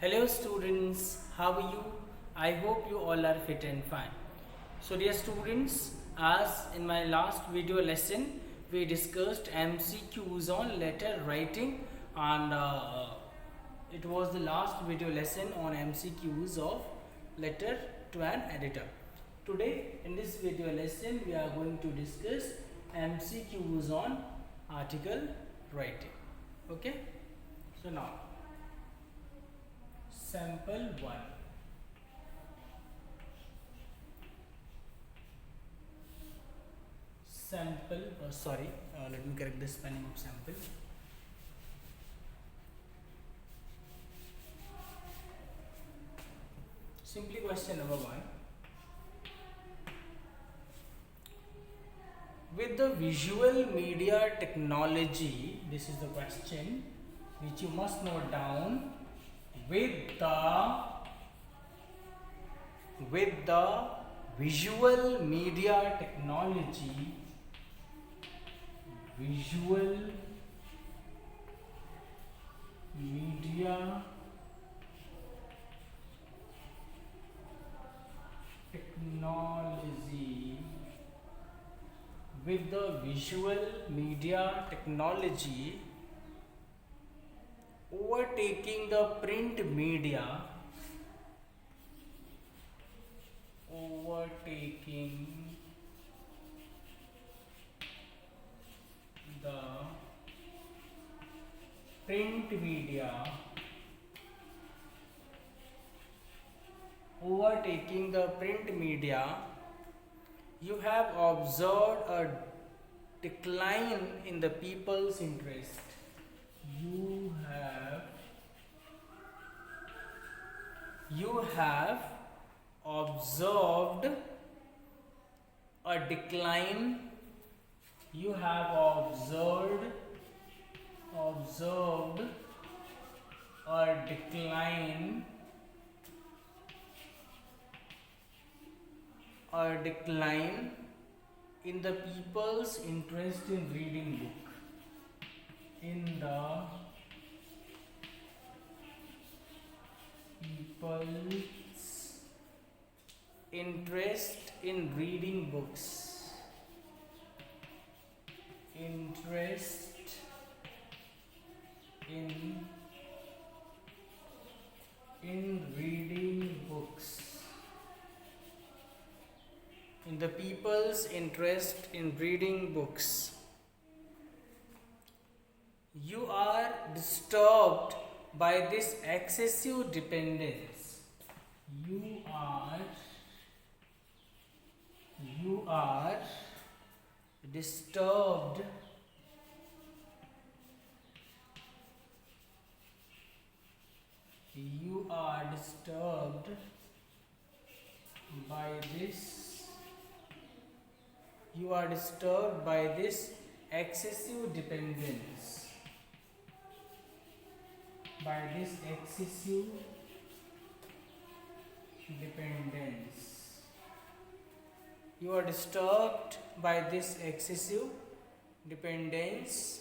Hello students, how are you? I hope you all are fit and fine. So dear students, as in my last video lesson, we discussed MCQs on letter writing and it was the last video lesson on MCQs of letter to an editor. Today in this video lesson, we are going to discuss MCQs on article writing. Okay? So now sample 1. Let me correct the spelling of sample. Simply question number 1. With the visual media technology, this is the question which you must note down. With the visual media technology, visual media technology, with the visual media technology overtaking the print media, overtaking the print media, overtaking the print media, you have observed a decline in the people's interest. You have observed a decline. You have observed a decline in the people's interest in reading book. In the people's interest in reading books. Interest in reading books. In the people's interest in reading books. You are disturbed by this excessive dependence. You are disturbed by this excessive dependence. You are disturbed by this excessive dependence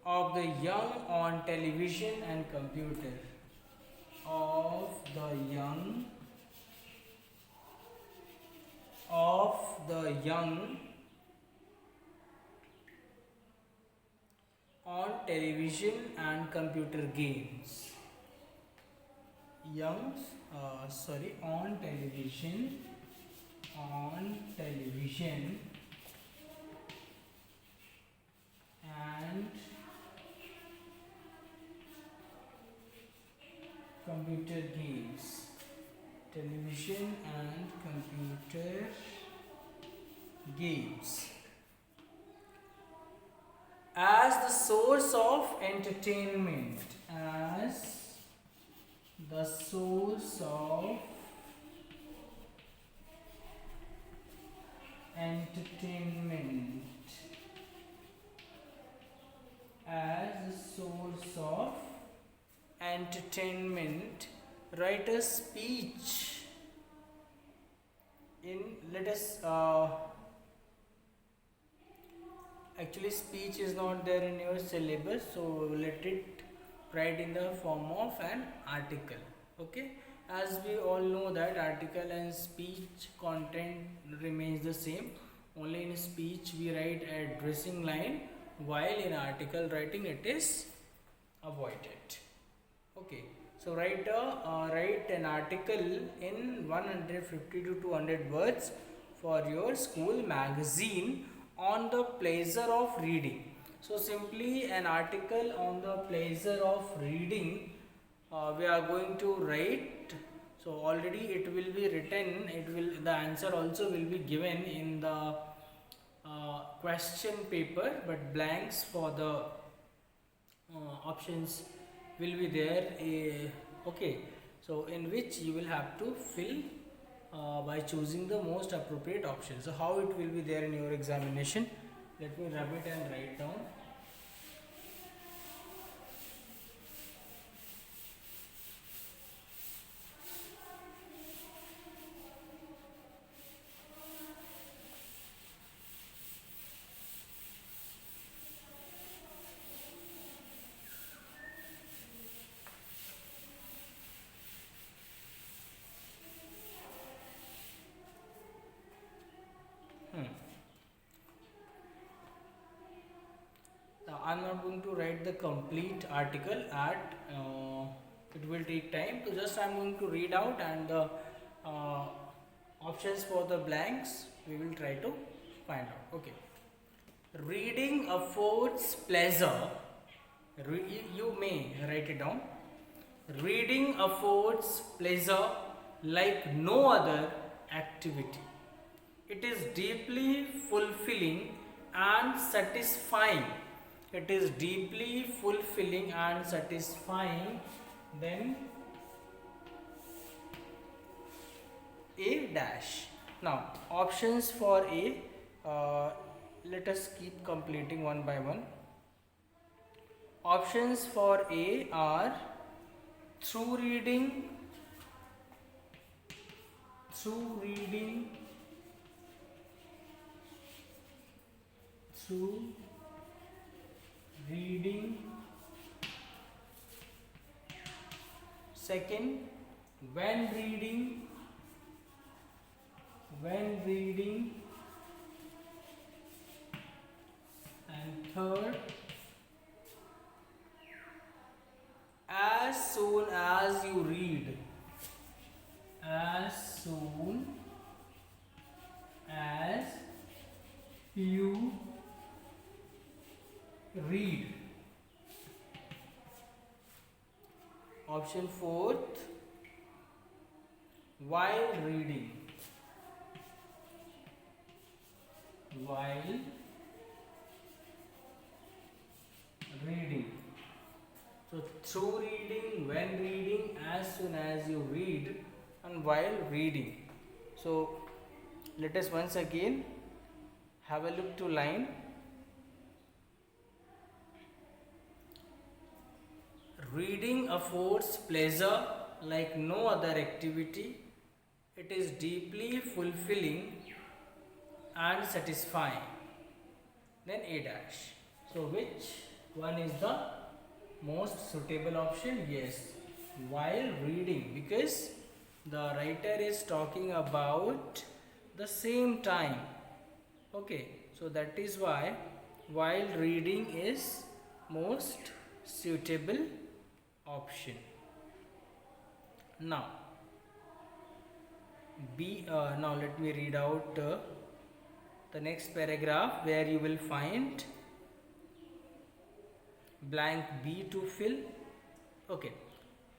of the young on television and computer. Of the young on television and computer games. On television and computer games. Television and computer games. As the source of entertainment. Write a speech in, let us actually speech is not there in your syllabus, so let it write in the form of an article. Okay, as we all know that article and speech content remains the same. Only in speech we write a addressing line, while in article writing it is avoided. Okay, so write an article in 150 to 200 words for your school magazine on the pleasure of reading. So simply an article on the pleasure of reading we are going to write. So already it will be written, the answer also will be given in the question paper, but blanks for the options will be there. Okay, so in which you will have to fill by choosing the most appropriate option. So how it will be there in your examination, let me rub it and write down. Now I'm not going to write the complete article at it will take time. So just I'm going to read out, and the uh, options for the blanks we will try to find out. Okay. Reading affords pleasure. You may write it down. Reading affords pleasure like no other activity. It is deeply fulfilling and satisfying. It is deeply fulfilling and satisfying. Then A dash. Now options for A, let us keep completing one by one. Options for A are through reading, through reading. Second, when reading. And third, as soon as you read. As soon as you read. Option fourth, while reading. While reading. So through reading, when reading, as soon as you read, and while reading. So let us once again have a look to line. Reading affords pleasure like no other activity. It is deeply fulfilling and satisfying. Then A dash. So which one is the most suitable option? Yes, while reading, because the writer is talking about the same time. Okay, so that is why while reading is most suitable option. Now now let me read out the next paragraph, where you will find blank B to fill. Okay,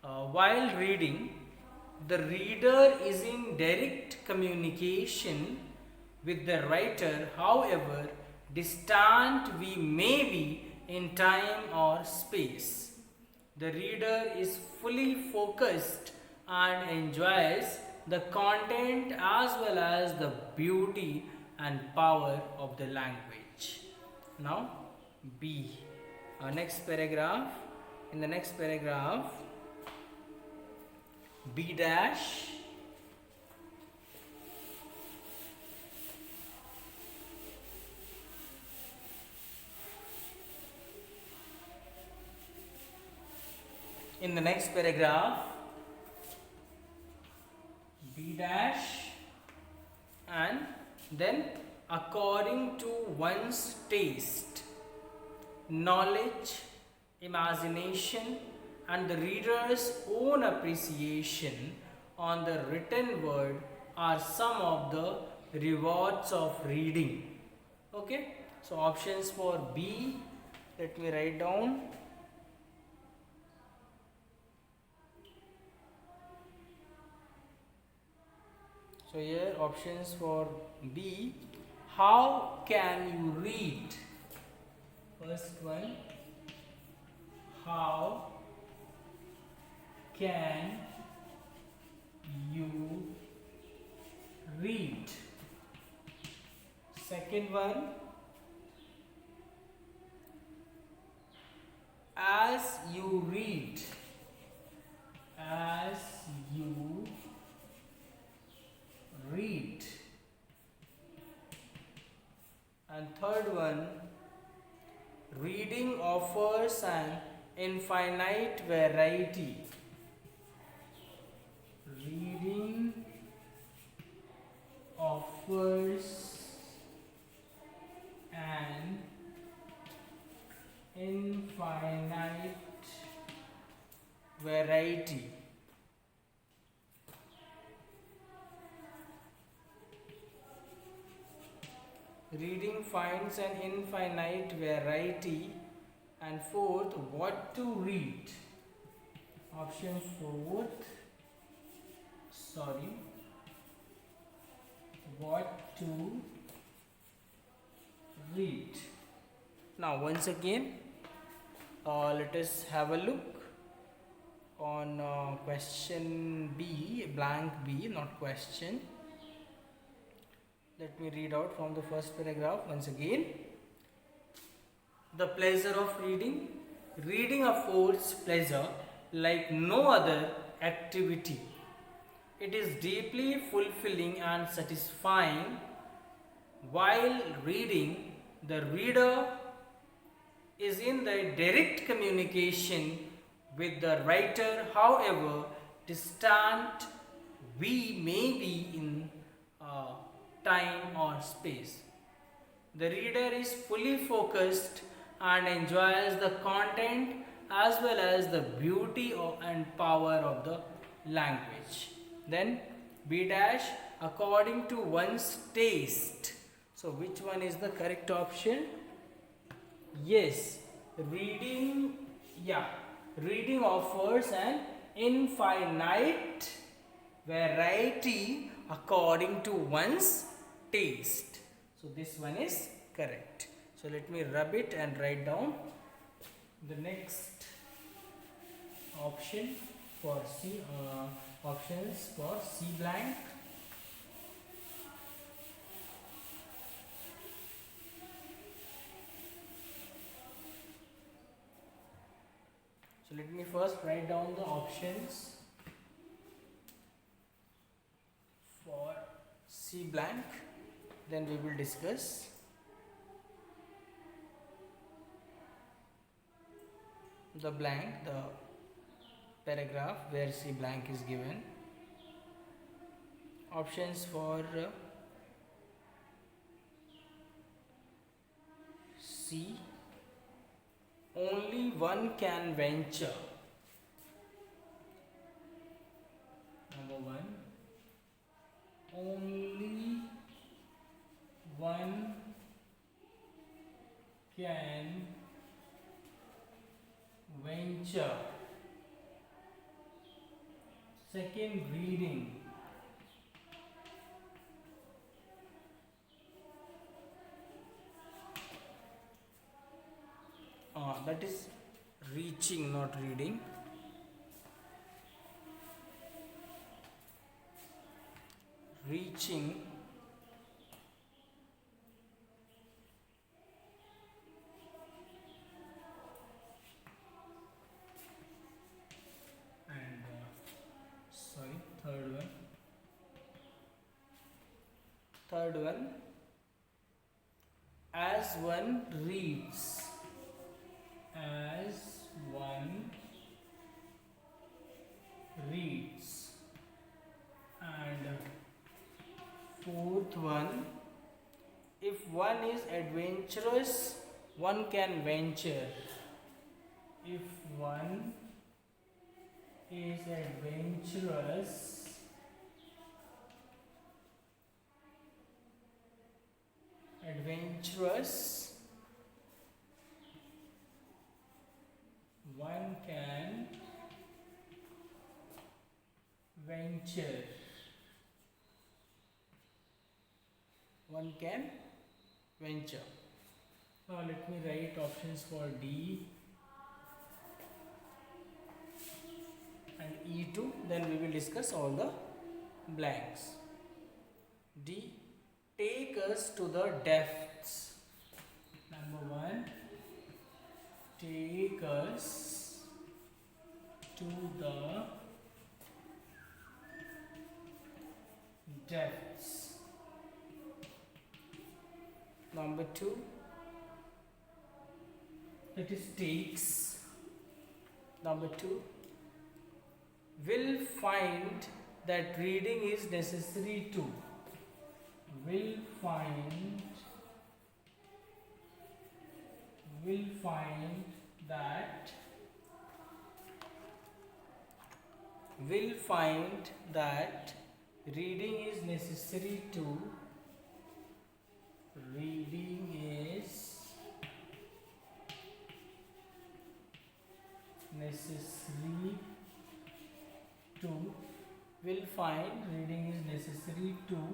while reading, the reader is in direct communication with the writer, however distant we may be in time or space. The reader is fully focused and enjoys the content as well as the beauty and power of the language. Now B. Next paragraph. In the next paragraph, B dash. In the next paragraph, B dash, and then according to one's taste, knowledge, imagination, and the reader's own appreciation on the written word are some of the rewards of reading. Okay, so options for B, let me write down. So here options for B, how can you read? First one, how can you read? Second one, as you read. As you read. And third one, reading offers an infinite variety. Reading offers an infinite variety. Reading finds an infinite variety. And fourth, what to read. Option fourth, sorry, what to read. Now once again, let us have a look on question B, blank B, not question. Let me read out from the first paragraph once again. The pleasure of reading. Reading affords pleasure like no other activity. It is deeply fulfilling and satisfying. While reading, the reader is in the direct communication with the writer, however distant we may be in time or space. The reader is fully focused and enjoys the content as well as the beauty and power of the language. Then B dash, according to one's taste. So which one is the correct option? Yes, reading, reading offers an infinite variety according to one's taste. So this one is correct. So let me rub it and write down the next option for C. Options for C blank. So let me first write down the options for C blank, then we will discuss. The blank, the paragraph where C blank is given. Options for C, only one can venture. Number one, only one can venture. Second, reading. That is reaching, not reading. Reaching. And third one, as one reads. As one fourth one, if one is adventurous, one can venture. If one is adventurous, one can venture. One can venture. Now let me write options for D and E2, then we will discuss all the blanks. D, take us to the depths. Number 1, take us to the depths. Number 2, it is takes. Number 2, will find that reading is necessary too. Will find that reading is necessary too. Reading is necessary too. Will find reading is necessary too.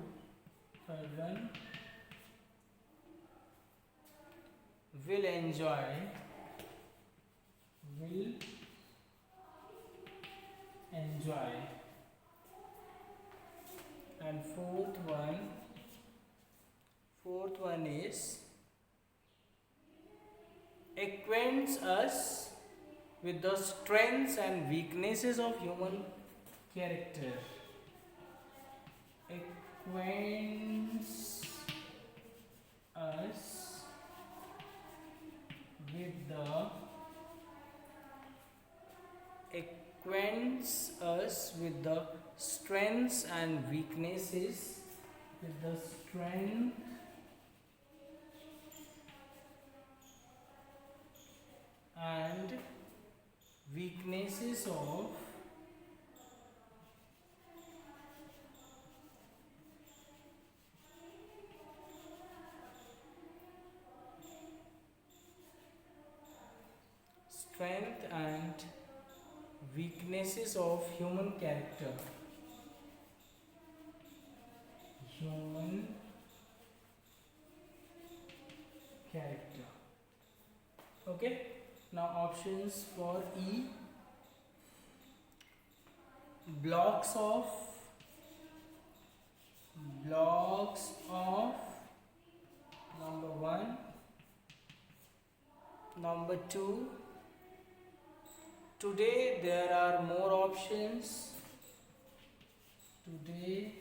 Third one, will enjoy and fourth one is acquaints us with the strengths and weaknesses of human character. Acquaints us with the strengths and weaknesses, with the strength and weaknesses of human character. Okay, now options for E, blocks of number 1. Number 2, today there are more options. Today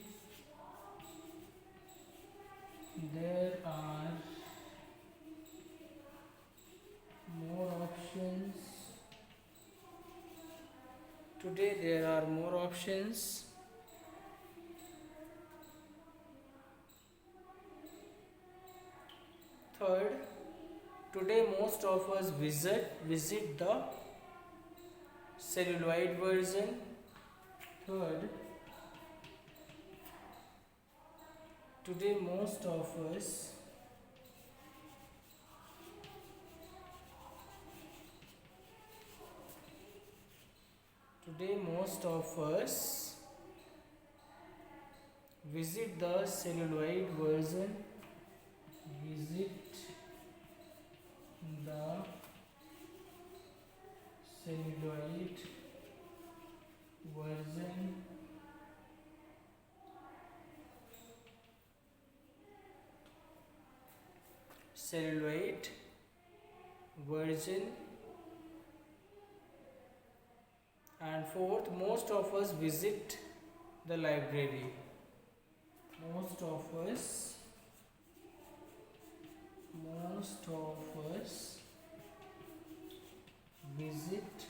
there are more options. Today there are more options. Third, today most of us visit the celluloid version. Third, today most of us visit the celluloid version. Celluloid version. And fourth, most of us visit the library. Most of us visit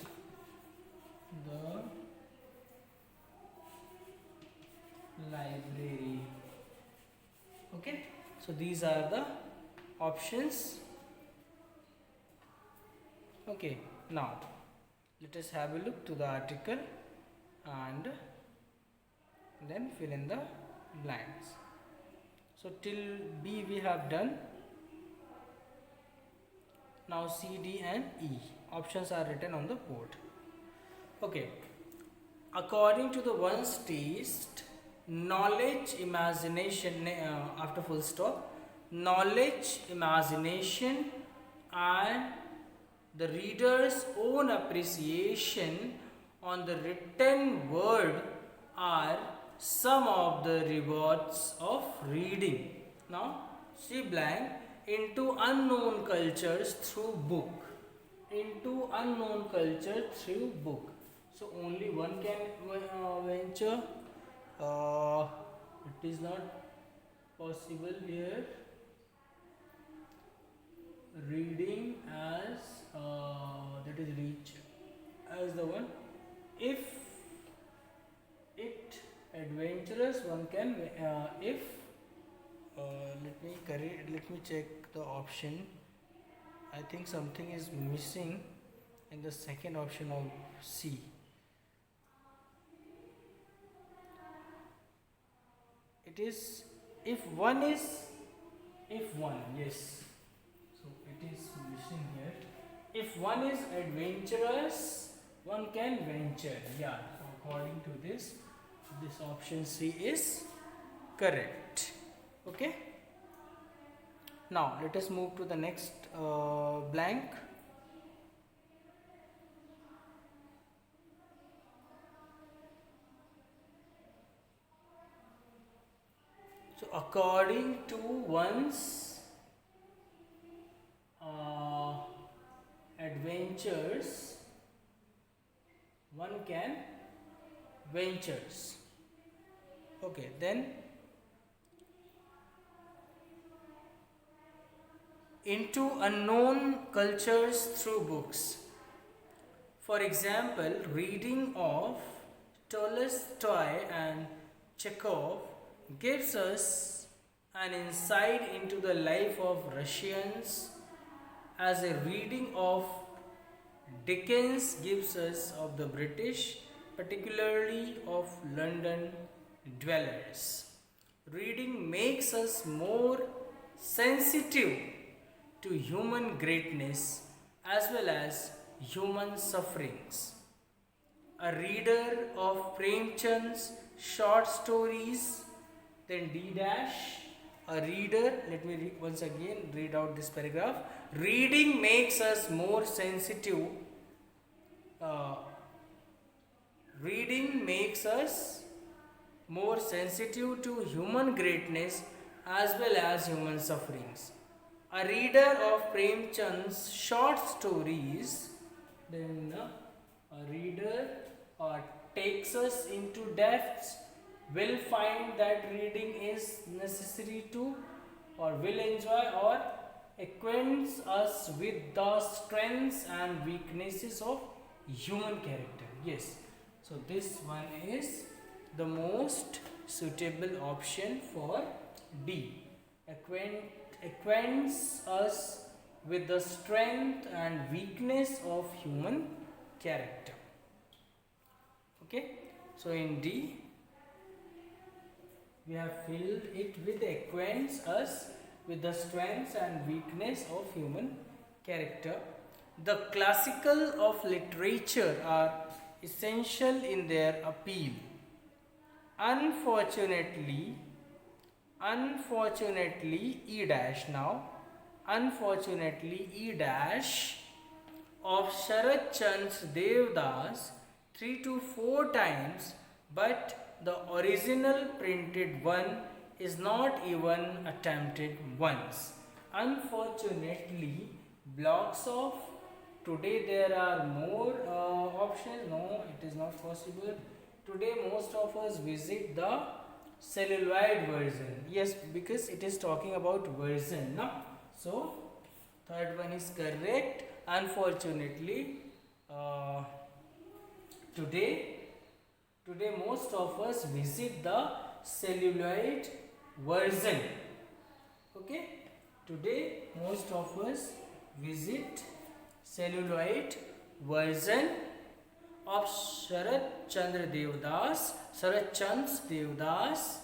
the library. So these are the options. Okay, now let us have a look to the article and then fill in the blanks. So till B we have done. Now C, D and E options are written on the board. Okay, according to the one's taste, knowledge, imagination, after full stop, knowledge, imagination and the reader's own appreciation on the written word are some of the rewards of reading. Now, C blank, into unknown cultures through book. Into unknown culture through book. So only one can venture. It is not possible here. Reading as that is reach as the one. If it adventurous, one can if let me check the option. I think something is missing in the second option of C. It is if one, yes. So it is missing here. If one is adventurous, one can venture. Yeah. So according to this option C is correct. Okay. Now let us move to the next blank. So according to one's adventures, one can ventures. Okay, then into unknown cultures through books. For example, reading of Tolstoy and Chekhov gives us an insight into the life of Russians, as a reading of Dickens gives us of the British, particularly of London dwellers. Reading makes us more sensitive to human greatness as well as human sufferings. A reader of Premchand's short stories, then D dash, a reader, let me once again read out this paragraph. Reading makes us more sensitive. Reading makes us more sensitive to human greatness as well as human sufferings. A reader of Premchand's short stories, then a reader takes us into depths, will find that reading is necessary to, or will enjoy, or acquaints us with the strengths and weaknesses of human character. Yes, so this one is the most suitable option for D. Acquaints us with the strength and weakness of human character. Okay, so in D we have filled it with acquaints us with the strengths and weakness of human character. The classical of literature are essential in their appeal. Unfortunately, E dash now, unfortunately E dash of Sharat Chand's Devdas 3 to 4 times, but the original printed one is not even attempted once. Unfortunately, blocks of today there are more options. No, it is not possible. Today most of us visit the celluloid version. Yes, because it is talking about version. No? So third one is correct. Unfortunately, today most of us visit the celluloid version. Okay, today most of us visit celluloid version of Sharat Chand's Devdas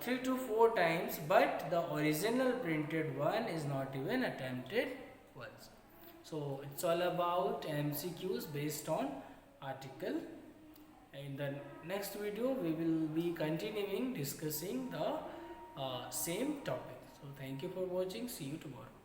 3 to 4 times, but the original printed one is not even attempted once. So it's all about MCQs based on article. In the next video we will be continuing discussing the same topic. So thank you for watching. See you tomorrow.